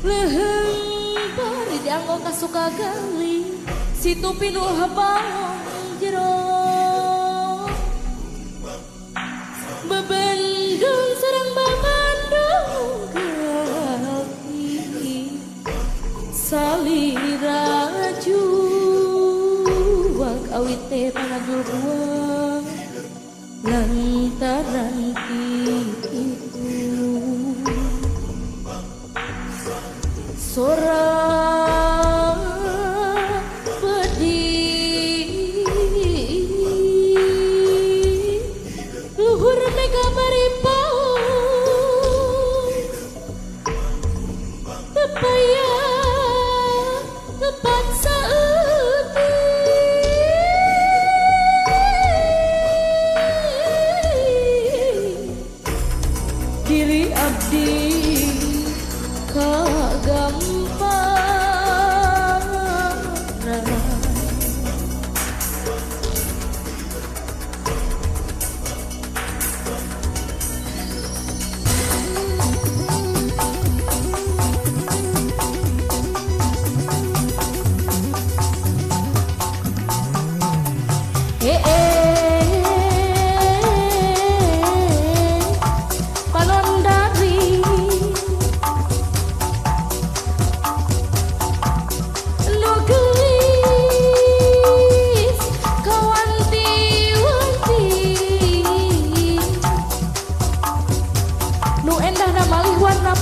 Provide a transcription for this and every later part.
Leheng bari dianggo kasuka gali situ pinuh habang jero bebendung sareng babandung gali salira juang awit teh panagul buang lantaran kitu sorang pedih luhur mega baripau tepaya tepat saeuti diri abdi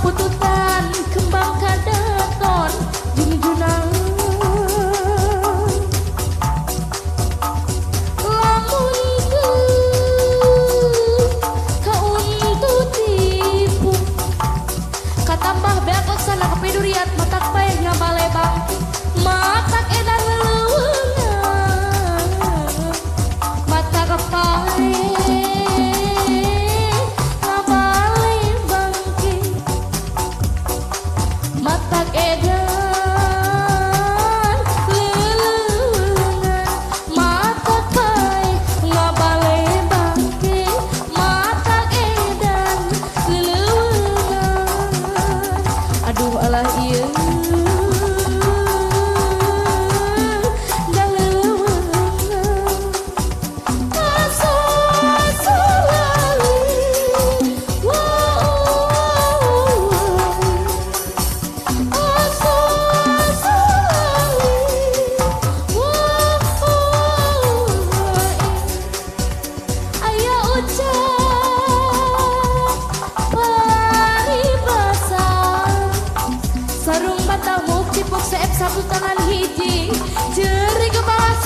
pututan kembang kadaton junjunang lamun kauntu tipu katambah beak laksana kepiduriat matak paeh ngabalebang matak edan leuweungan matak paeh matak edan leuleungan matak bae ngabale bangke matak edan leuleungan aduh alah ieu sarung mata muk cipok seep sapu tangan hiji jeri kebalas